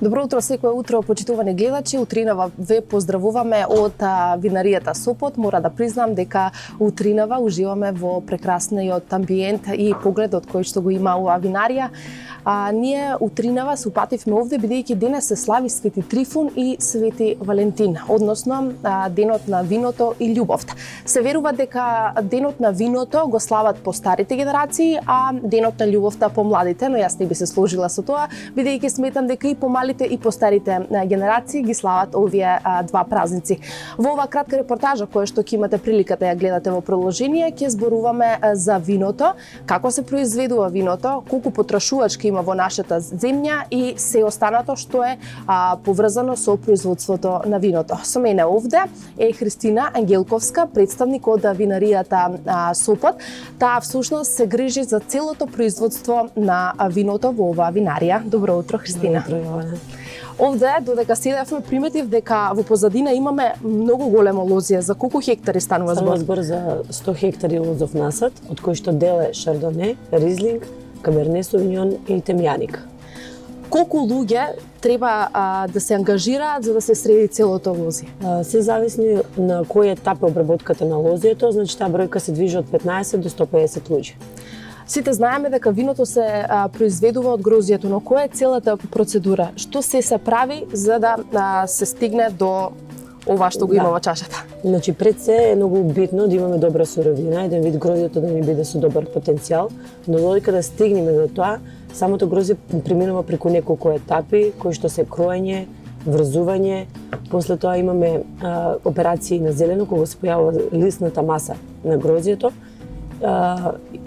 Добро утро, секое утро, почитувани гледачи. Утринава ве поздравуваме од винаријата Сопот. Мора да признам дека утринава уживаме во прекрасниот амбиент и погледот кој што го има оваа винарија. Ние утринава се упативме овде бидејќи денес се слави Свети Трифун и Свети Валентин, односно денот на виното и љубовта. Се верува дека денот на виното го слават по старите генерации, а денот на љубовта по младите, но јас не би се сложила со тоа, бидејќи сметам дека и по малите и по старите генерации ги слават овие два празници. Во оваа кратка репортажа која што ќе имате прилика да ја гледате во продолжение, ќе зборуваме за виното, како се произведува виното, колку потрошувачки има во нашата земја и се останато што е поврзано со производството на виното. Со мене овде е Христина Ангелковска, представник од винаријата Сопот. Таа всушност се грижи за целото производство на виното во оваа винарија. Добро утро, Христина. Добро, Јована. Овде, додека седевме, приметив дека во позадина имаме многу големо лозија. За колку хектари станува збор? Станува збор за 100 хектари лозов насад, од кои што дел е Шардоне, Ризлинг, Каберне Совиньон и Темјаник. Колку луѓе треба да се ангажираат за да се среди целото лозје? Се зависи на кој етап е обработката на лозјето, значи таа бројка се движи од 15 до 150 луѓе. Сите знаеме дека виното се произведува од грозјето, но која е целата процедура? Што се прави за да се стигне до ова што го има во чашата? Значи пред се е многу битно да имаме добра суровина, еден вид грозјето да ни биде со добар потенцијал, но додека да стигнеме до тоа, самото грозје преминува преку неколку етапи, кои што се кроење, врзување, после тоа имаме операции на зелено, кога се појавува лисната маса на грозјето,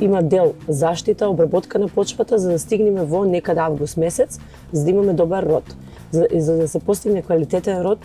има дел заштита, обработка на почвата за да стигнеме во некаде август месец, за да имаме добар род. За да се постигне квалитетен род,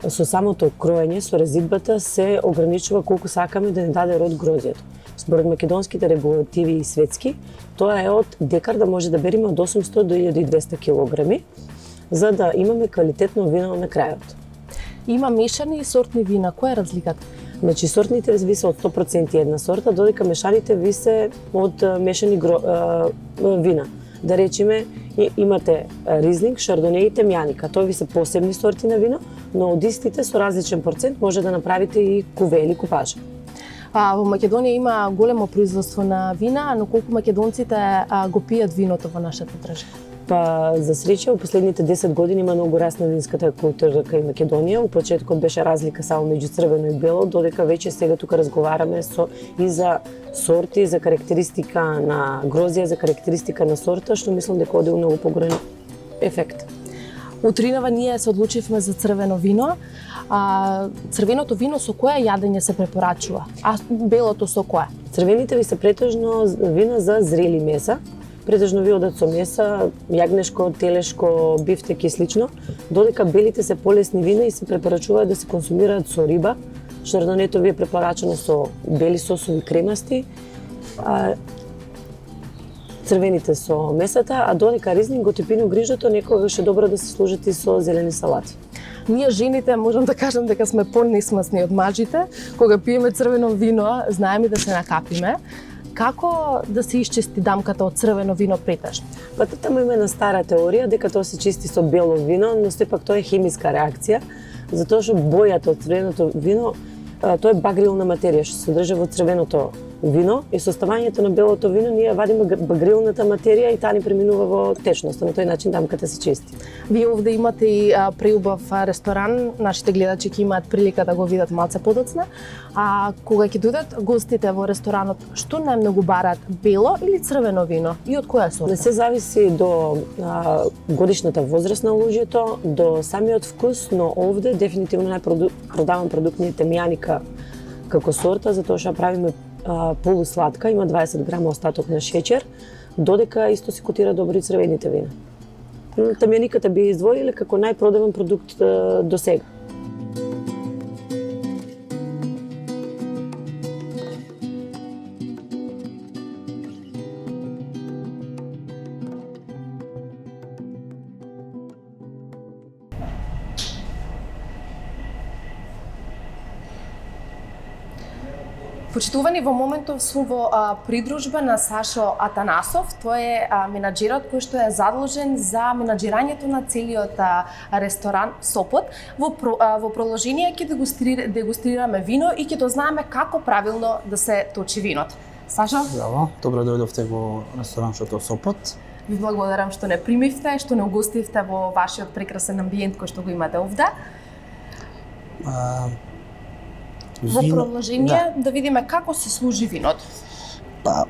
со самото кроење, со резидбата се ограничува колку сакаме да ни даде род грозјето. Според македонските регулативи и светски, тоа е од декар да може да береме од 800 до 1200 килограми, за да имаме квалитетно вино на крајот. Има мешани и сортни вина, која е разликата? Значи сортните ви се од 100% една сорта, додека мешаните ви се од мешани вина. Да речеме, имате Ризлинг, Шардоне и Темјаника. Тоа ви се посебни сорти на вино, но од истите со различен процент може да направите и куве или купажа. Во Македонија има големо производство на вина, но колку македонците го пијат виното во нашата држава? Па, за среќа, во последните 10 години има многу раст на винската култура кај Македонија. У почетокот беше разлика само меѓу црвено и бело, додека веќе сега тука разговараме и за сорти, за карактеристика на грозија, за карактеристика на сорта, што мислам дека оде у многу поголем ефект. Утринава ние се одлучивме за црвено вино. Црвеното вино со кое јадење се препорачува? А белото со кое? Црвените ви се претежно вина за зрели меса. Претежно ви одат со меса, јагнешко, телешко, бифтек и слично, додека белите се полесни вина и се препорачуваат да се консумираат со риба. Шардонето ви е препорачено со бели сосови кремасти, црвените со месата, а додека Ризлинг го типино грижото некогаш е добро да се служат и со зелени салати. Ние жените можам да кажам дека сме понесмасни од мажите. Кога пиеме црвено вино, знаеме да се накапиме. Како да се исчисти дамката од црвено вино претежно? Па таму има една стара теорија дека тоа се чисти со бело вино, но сепак тоа е хемиска реакција, затоа што бојата од црвеното вино, тоа е багрилна материја што се содржи во црвеното вино и со ставањето на белото вино ние вадиме багрилната материја и таа ни преминува во течност. На тој начин дамката се чисти. Вие овде имате и преубав ресторан, нашите гледачи ќе имаат прилика да го видат малце подоцна. Кога ќе дојдат гостите во ресторанот, што најмногу бараат, бело или црвено вино и од која сорта? Не се зависи до годишната возраст на луѓето, до самиот вкус, но овде дефинитивно најпродаван продукт ни е Темјаника како сорта, затоа што правиме полусладка, има 20 грама остаток на шеќер, додека исто се котира добро и црвените вина. Темјаниката би издвоиле како најпродаван продукт до сега. Почитувани, во моментов сум во придружба на Сашо Атанасов. Тој е менаџерот кој што е задолжен за менаџирањето на целиот ресторан Сопот. Во продолжение ќе дегустираме вино и ќе дознаеме како правилно да се точи виното. Сашо? Здраво, добро дојдовте во ресторанчето Сопот. Ви благодарам што не примивте, што не угостивте во вашиот прекрасен амбиент кој што го имате овде. Во продолжение да видиме како се служи виното. Па,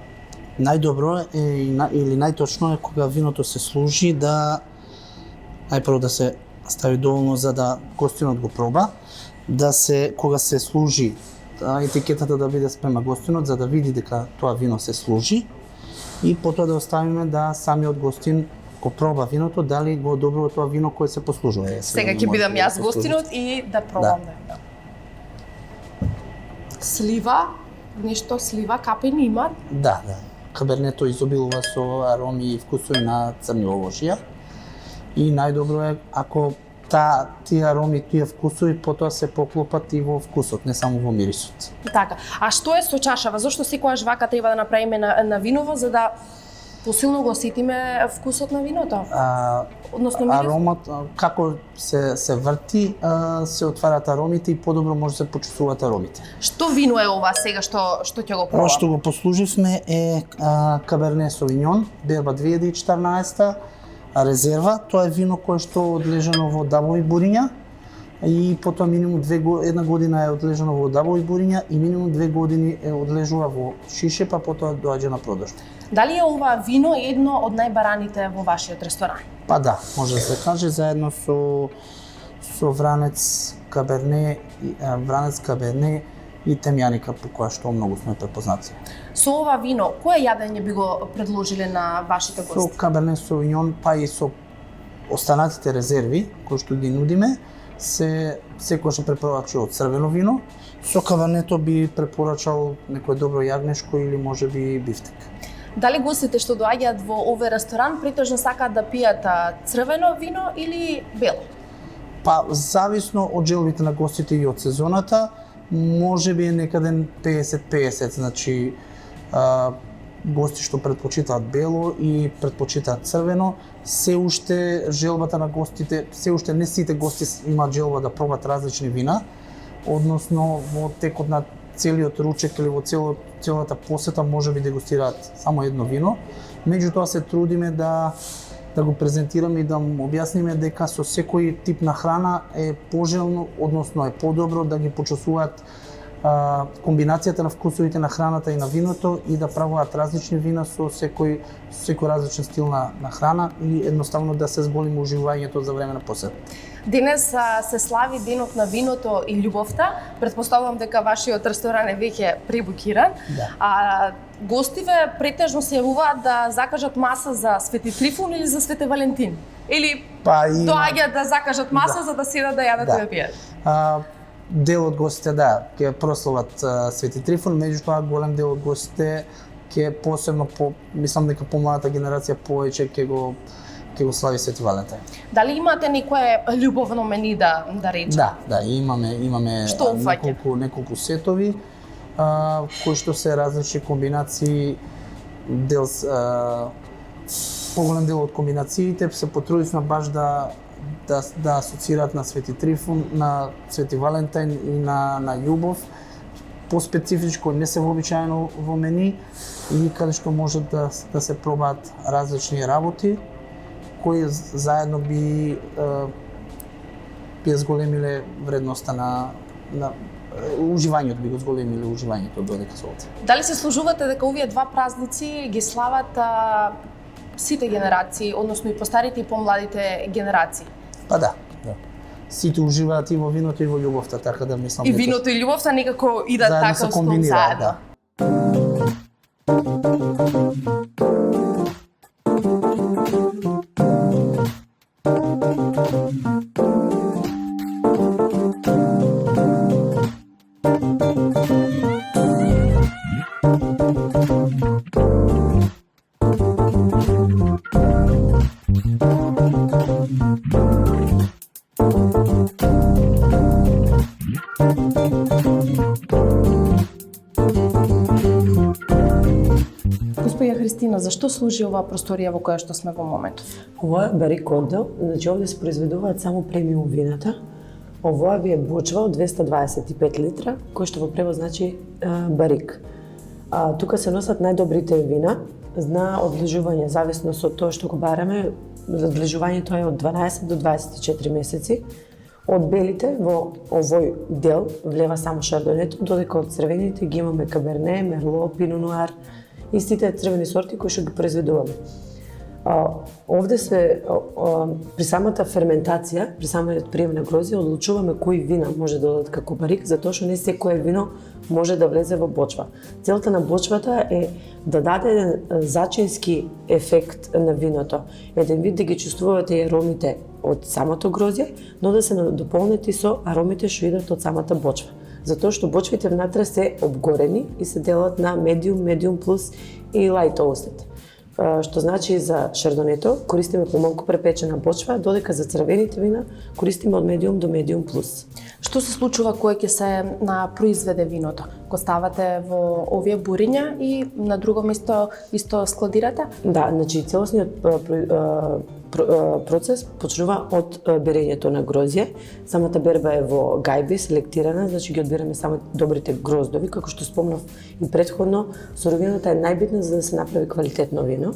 најдобро е или најточно е кога виното се служи да најпрво да се стави доволно за да гостинот го проба, кога се служи етикетата да биде спрема гостинот за да види дека тоа вино се служи и потоа да оставиме да самиот гостин го проба виното, дали го одобрува тоа вино кое се послужува. Сега ќе бидам јас гостинот и да пробам да. Слива, нешто слива, капени има? Да. Кабернето изобилува со ароми и вкусови на црни овошја. И најдобро е ако тие ароми, тие вкусови потоа се поклопат и во вкусот, не само во мирисот. Така. А што е со чашава? Зошто секогаш вака треба да направиме на виново за да посилно го осетиме вкусот на виното? Односно мирис? Аромат, како се врти, се отварат аромите и подобро може да се почувствуваат аромите. Што вино е ова сега што ќе го пробам? Ова што го послуживме е Каберне Совиньон, берба 2014 резерва. Тоа е вино кое што е одлежано во дабови буриња и потоа минимум една година е одлежано во дабови буриња и минимум 2 години е одлежува во шише, па потоа доаѓа на продажба. Дали е ова вино едно од најбараните во вашиот ресторан? Па да, може да се каже заедно со Вранец Каберне и Темјаника по која што многу сме препознати. Со ова вино, кое јадење би го предложиле на вашите гости? Со Каберне Совиньон, па и со останатите резерви кои што ги нудиме, секојаш ќе препорачува црвено вино. Со кабернето би препорачал некое добро јагнешко или можеби бифтек. Дали гостите што доаѓаат во овој ресторан претежно сакаат да пијат црвено вино или бело? Па зависно од желбите на гостите и од сезоната, можеби е некаде 50-50, значи гости што предпочитаат бело и предпочитаат црвено, се уште желбата на гостите, се уште не сите гости имаат желба да пробат различни вина, односно во текот на целиот ручек или во целата посета можеби дегустираат само едно вино. Меѓутоа се трудиме да го презентираме и да му објасниме дека со секој тип на храна е пожелно, односно е подобро да ги почувствуваат комбинацијата на вкусовите на храната и на виното и да правуваат различни вина со секој различен стил на храна и едноставно да се зголеми уживањето за време на посета. Денес се слави денот на виното и љубовта. Претпоставувам дека вашиот ресторан е веќе пребукиран. Да. Гостиве претежно се јавуваат да закажат маса за Свети Трифун или за Свети Валентин? Или доаѓаат да закажат маса за да седат да јадат и да пијат? Дел од гостите ќе прослават Свети Трифун, меѓутоа голем дел од гостите ќе посебно мислам дека помладата генерација повеќе ќе го слави Свети Валентин. Дали имате некое љубовно мени да речеме? Да, имаме неколку сетови кои што се различни комбинации, поголем дел од комбинациите се потрудивме баш да асоцираат на Свети Трифун, на Свети Валентин и на љубов, по-специфичко, не се вообичаено во мени и каде што може да се пробаат различни работи кои заедно би зголемиле вредноста на уживањето, би го зголемиле уживањето додека се оце. Дали се служувате дека овие два празници ги слават сите генерации, односно и постарите и помладите генерации? Па да. Сите уживаат и во виното и во љубовта, така да мислам. И виното и љубовта некако идат така со заедно. зашто служи оваа просторија во која што сме во моментов? Ова е барик оддел, значи овде се произведуваат само премиум вината. Овоа ви е бочва од 225 литра, кој што во превод значи барик. Тука се носат најдобрите вина, на одлежување, зависно со тоа што го бараме, одлежувањето е од 12 до 24 месеци. Од белите во овој дел влева само шардонето, додека од црвените ги имаме каберне, мерло, пино нуар и сите црвени сорти кои што ги произведуваме. Овде при самата ферментација, при самиот прием на грозје, одлучуваме кои вина може да додат како барик, затоа што не секое вино може да влезе во бочва. Целта на бочвата е да даде еден зачински ефект на виното, еден вид да ги чувствувате и аромите од самото грозје, но да се дополнети со аромите што идат од самата бочва. Затоа што бочвите внатре се обгорени и се делат на медиум, медиум плюс и лајт оустет. Што значи за шардонето користиме помалку препечена бочва, додека за црвените вина користиме од медиум до медиум плюс. Што се случува кога ќе се произведе виното? Го ставате во овие буриња и на друго место исто складирате? Да, значи целосниот процес почнува од берењето на грозје. Самата берба е во гајби, селектирана, значи ги одбираме само добрите гроздови, како што спомнав и претходно, суровината е најбитна за да се направи квалитетно вино.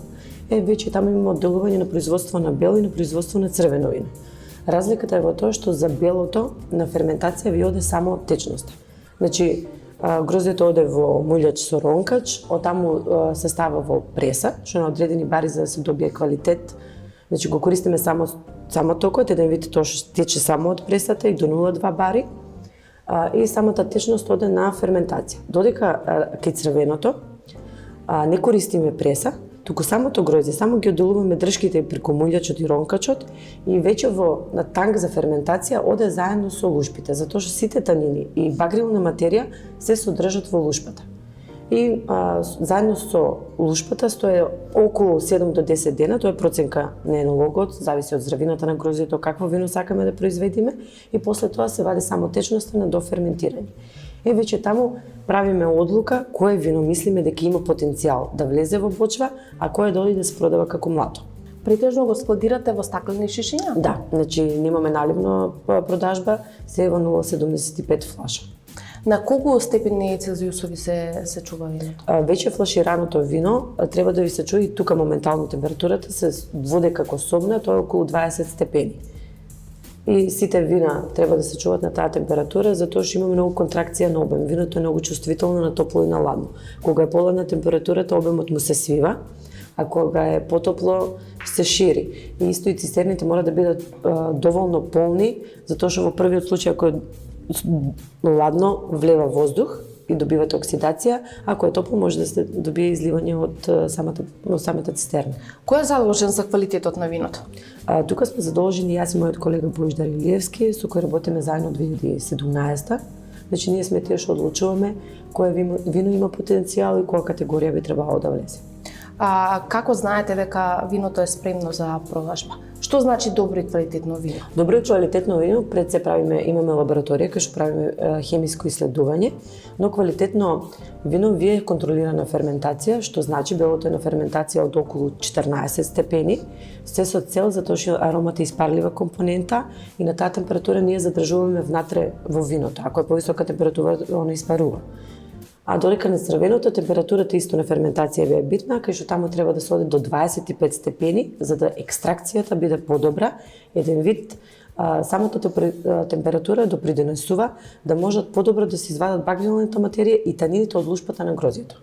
Веќе таму имаме одделување на производство на бело и на производство на црвено вино. Разликата е во тоа што за белото на ферментација ви оде само течноста. Значи, гроздето оде во мулјач со ронкач, оттаму се става во преса, што на одредени бари за да се добие квалитет. Значи го користиме само токот, еден вид тоа што тече само од пресата и до 0,2 бари. И самата течност оде на ферментација. Додека кај црвеното не користиме преса, туку самото гроздје, само ги одделуваме дршките преку мулјачот и ронкачот и веќе на танк за ферментација оде заедно со лушпите, затоа што сите танини и багрилна материја се содржат во лушпата. И заедно со лушпата стои околу 7 до 10 дена, тоа е проценка на енологот, зависи од здравината на гроздјето, какво вино сакаме да произведиме и после тоа се вади само течноста на доферментирање. Веќе таму правиме одлука кое вино мислиме дека има потенцијал да влезе во бочва, а кое доди да се продава како младо. Претежно го складирате во стаклени шишиња? Да, значи немаме наливна продажба, се е во 0,75 флаша. На колку степени Целзиусови се чува виното? Веќе флашираното вино треба да ви се чуи, тука моментално температурата се води како собна, тоа е околу 20 степени. И сите вина треба да се чуват на таа температура, затоа што има многу контракција на обем. Виното е многу чувствително на топло и на ладно. Кога е поладна температурата, обемот му се свива, а кога е потопло, се шири. И исто и цистерните мора да бидат доволно полни, затоа што во првиот случај, ако е ладно, влева воздух и добивате оксидација, ако е топло може да се добие изливање од самата цистерна. Кој е задолжен за квалитетот на виното? Тука сме задолжени јас и мојот колега Божидар Илиевски, со кој работиме заедно од 2017. Значи ние сме тие што одлучуваме кое вино има потенцијал и која категорија би требало да влезе. Како знаете дека виното е спремно за продажба? Што значи добро и квалитетно вино? Добро и квалитетно вино пред се имаме лабораторија кај што правиме хемиско исследување, но квалитетно вино вие контролирана ферментација, што значи белото е на ферментација од околу 14 степени, се со цел затоа што аромата е испарлива компонента и на таа температура ние задржуваме внатре во виното. Ако е повисока температура, оно испарува. А додека на црвеното температурата исто на ферментација е битна, кај што таму треба да се оди до 25 степени, за да екстракцијата биде подобра. Еден вид самата температура допринесува да можат подобро да се извадат багрилната материја и танините од лушпата на гроздјето.